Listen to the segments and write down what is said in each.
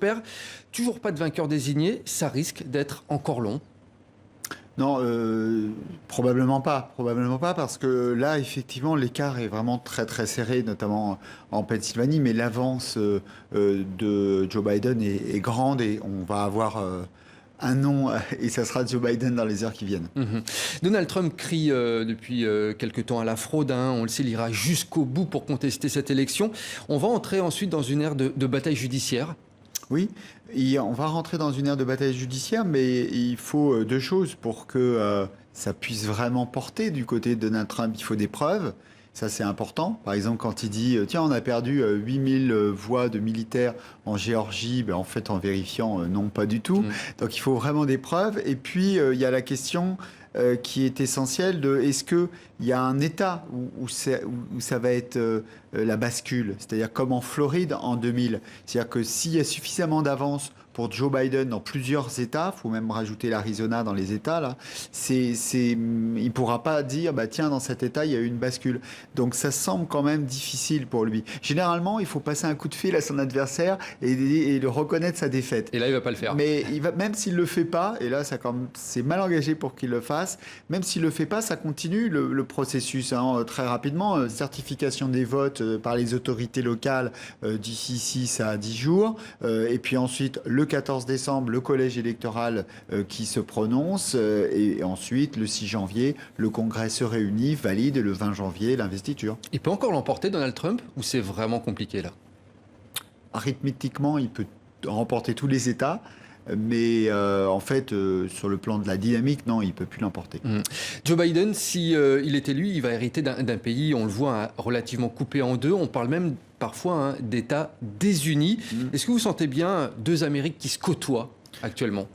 Durper, toujours pas de vainqueur désigné, ça risque d'être encore long. Non, probablement pas, parce que là, effectivement, l'écart est vraiment très très serré, notamment en Pennsylvanie, mais l'avance de Joe Biden est grande et on va avoir un nom et ça sera Joe Biden dans les heures qui viennent. Donald Trump crie depuis quelque temps à la fraude, on le sait, il ira jusqu'au bout pour contester cette élection. On va entrer ensuite dans une ère de bataille judiciaire. Oui, on va rentrer dans une ère de bataille judiciaire, mais il faut deux choses pour que ça puisse vraiment porter du côté de Donald Trump. Il faut des preuves, ça c'est important. Par exemple, quand il dit « Tiens, on a perdu 8000 voix de militaires en Géorgie », ben, en fait, en vérifiant, non, pas du tout. Donc il faut vraiment des preuves. Et puis, il y a la question qui est essentielle de est-ce qu'il y a un État où ça va être la bascule, c'est-à-dire comme en Floride en 2000. C'est-à-dire que s'il y a suffisamment d'avance pour Joe Biden dans plusieurs États, il faut même rajouter l'Arizona dans les États, là, il ne pourra pas dire, bah, tiens, dans cet État, il y a eu une bascule. Donc ça semble quand même difficile pour lui. Généralement, il faut passer un coup de fil à son adversaire et le reconnaître sa défaite. Et là, il ne va pas le faire. Mais même s'il ne le fait pas, et là, c'est mal engagé pour qu'il le fasse, même s'il ne le fait pas, ça continue le processus très rapidement. Certification des votes par les autorités locales d'ici 6 à 10 jours. Et puis ensuite, le 14 décembre, le collège électoral qui se prononce. Et ensuite, le 6 janvier, le Congrès se réunit, valide, et le 20 janvier, l'investiture. Il peut encore l'emporter, Donald Trump, ou c'est vraiment compliqué là? Arithmétiquement, il peut remporter tous les États. Mais en fait, sur le plan de la dynamique, non, il ne peut plus l'emporter. Joe Biden, si il est élu, il va hériter d'un pays, on le voit, relativement coupé en deux. On parle même parfois d'États désunis. Est-ce que vous sentez bien deux Amériques qui se côtoient actuellement?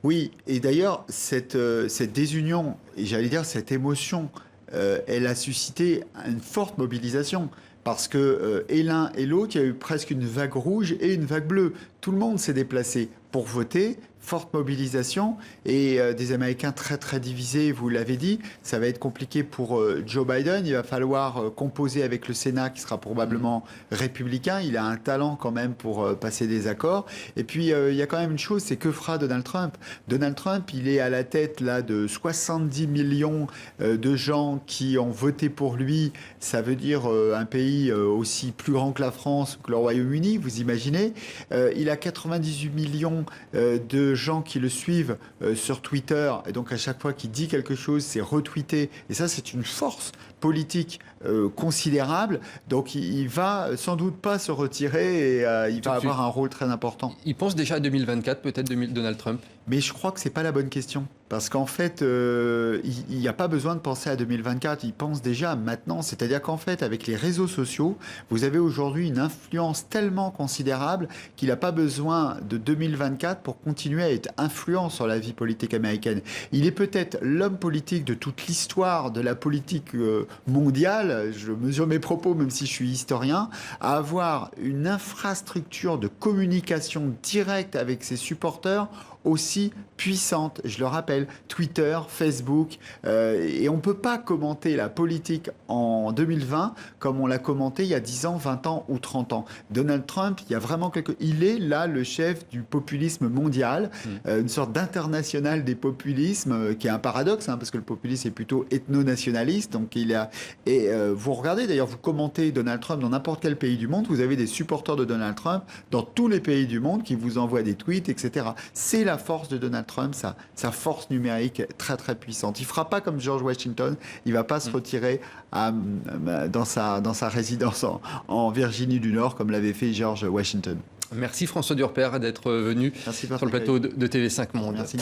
Oui, et d'ailleurs, cette désunion, et j'allais dire cette émotion, elle a suscité une forte mobilisation. Parce que et l'un et l'autre, il y a eu presque une vague rouge et une vague bleue. Tout le monde s'est déplacé pour voter, forte mobilisation, et des Américains très très divisés, vous l'avez dit. Ça va être compliqué pour Joe Biden. Il va falloir composer avec le Sénat, qui sera probablement républicain. Il a un talent quand même pour passer des accords. Et puis, il y a quand même une chose, c'est que fera Donald Trump? Donald Trump, il est à la tête là, de 70 millions de gens qui ont voté pour lui. Ça veut dire un pays aussi plus grand que la France, que le Royaume-Uni, vous imaginez. Il a 98 millions de gens qui le suivent sur Twitter, et donc à chaque fois qu'il dit quelque chose, c'est retweeté, et ça c'est une force politique considérable, donc il va sans doute pas se retirer, et il va avoir un rôle très important. Il pense déjà à 2024, peut-être, Donald Trump? Mais je crois que c'est pas la bonne question. Parce qu'en fait, il n'y a pas besoin de penser à 2024. Il pense déjà maintenant. C'est-à-dire qu'en fait, avec les réseaux sociaux, vous avez aujourd'hui une influence tellement considérable qu'il n'a pas besoin de 2024 pour continuer à être influent sur la vie politique américaine. Il est peut-être l'homme politique de toute l'histoire de la politique mondiale, je mesure mes propos même si je suis historien, à avoir une infrastructure de communication directe avec ses supporters aussi puissante. Je le rappelle, Twitter, Facebook, et on ne peut pas commenter la politique en 2020 comme on l'a commenté il y a 10 ans, 20 ans ou 30 ans. Donald Trump, il y a vraiment il est là le chef du populisme mondial, une sorte d'international des populismes, qui est un paradoxe, parce que le populisme est plutôt ethno-nationaliste. Donc vous regardez, d'ailleurs, vous commentez Donald Trump dans n'importe quel pays du monde, vous avez des supporters de Donald Trump dans tous les pays du monde qui vous envoient des tweets, etc. C'est la force de Donald Trump, sa force numérique très très puissante. Il ne fera pas comme George Washington, il ne va pas se retirer dans sa résidence en Virginie du Nord comme l'avait fait George Washington. Merci François Durper d'être venu sur le plateau de TV5 Monde. Merci.